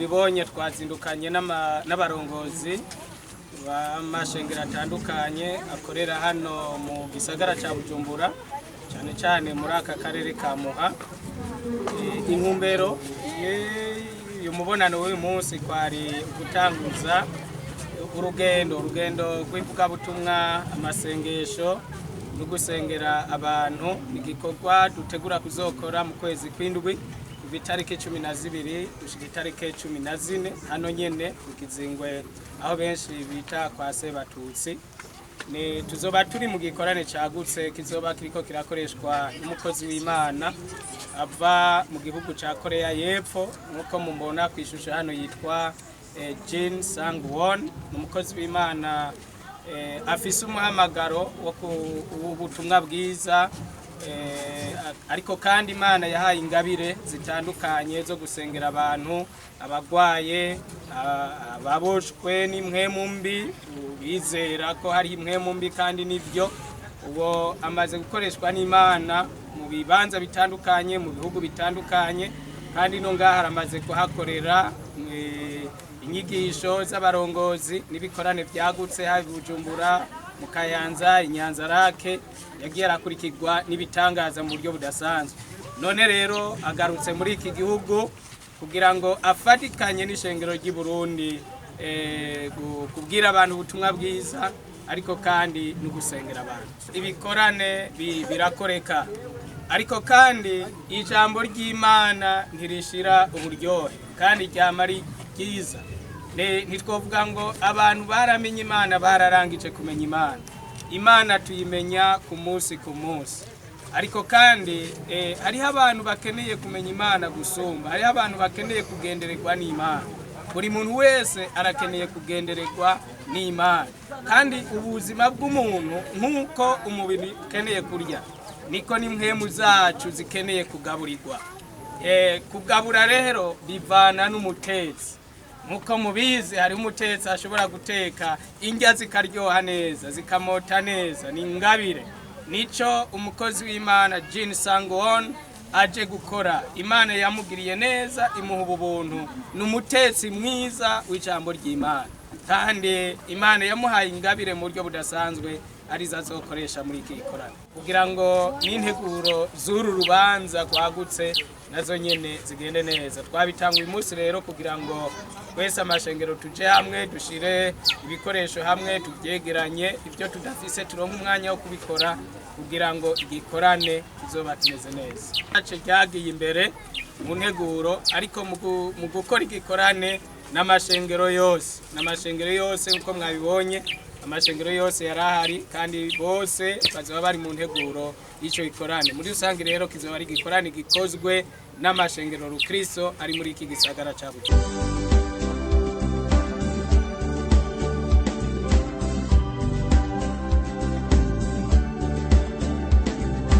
mwabibonye twazindukanye n'abarongozi b'amashengero atandukanye akorera hano mu gisagara ca Bujumbura cyane cyane muri aka karere ka Muha. Intumbero y'umubonano w'uyu munsi kwari gutanguza urugendo rw'ivugabutumwa, amasengesho no gusengera abantu. Igikorwa dutegura kuzokora mu kwezi kw'indwi kuva itariki 12 gushika itariki 14 hano nyene ku Kizingwe aho benshi bita kwa Sebatutsi. Ni tuzoba turi mu gikorane cagutse kizoba kiriko kirakoreshwa n'umukozi w'Imana ava mu gihugu ca Korea y'Epfo, nkuko mumbona kwishusha hano yitwa Jin Sang-won. Umukozi w'Imana afise umuhamagaro wo ubutumwa bwiza, ariko kandi Imana yahaye ingabire zitandukanye zo gusengera abantu, abagwaye, ababoshwe n'impwemu mbi, bizera ko hari impwemu mbi kandi nivyo. Uwo amaze gukoreshwa n'Imana mu bibanza bitandukanye, mu bihugu bitandukanye, kandi no ngaha aramaze kuhakorera inyigisho z'abarongozi n'ibikorane byagutse hafi Bujumbura, mu Kayanza, Inyanzarake. Yagiye arakurikirwa n'ibitangaza mu buryo budasanzwe. None rero agarutse muri iki gihugu kugira ngo afatikanye n'ishengero ry'i Burundi kubwira abantu ubutumwa bwiza, ariko kandi no gusengera abantu. Ibikorane birakoreka, ariko kandi ijambo ry'Imana ntirishira uburyohe kandi ryama ari ryiza. Ntitwovuga ngo abantu baramenye Imana, bararangije kumenya Imana. Imana tuyimenya ku munsi ku munsi, ariko kandi hariho abantu bakeneye kumenya Imana gusumba. Hariho abantu bakeneye kugendererwa n'Imana. Buri muntu wese arakeneye kugendererwa n'Imana, kandi ubuzima bw'umuntu nk'uko umubiri ukeneye kurya, niko n'impwemu zacu zikeneye kugaburirwa. Kugabura rero bivana n'umutetsi. Nkuko mubizi hari umutetsi ashobora guteka indya zikaryoha neza, zikamota neza, ni ingabire. Nico umukozi w'Imana Jin Sang-won aje gukora. Imana yamugiriye neza, imuha ubuntu. Ni umutetsi mwiza w'ijambo ry'Imana, kandi Imana yamuhaye ingabire mu buryo budasanzwe arizo azokoresha muri iki gikorano kugira ngo n'integuro z'uru rubanza rwagutse nazo nyene zigende neza. Twabitanga uyu munsi rero kugira ngo twese amashengero tuje hamwe, dushire ibikoresho hamwe, tubyegeranye, ibyo tudafise turonke umwanya wo kubikora kugira ngo igikorane kizoba kimeze neza. Ace cyagiye imbere mu nteguro, ariko mu gukora igikorane n'amashengero yose uko mwabibonye, amashengero yose yarahari kandi bose bazaba bari mu nteguro y'icyo gikorane. Muri rusange rero kizoba ari igikorane gikozwe n'amashengero rukristo ari muri iki gisagara ca Bujumbura.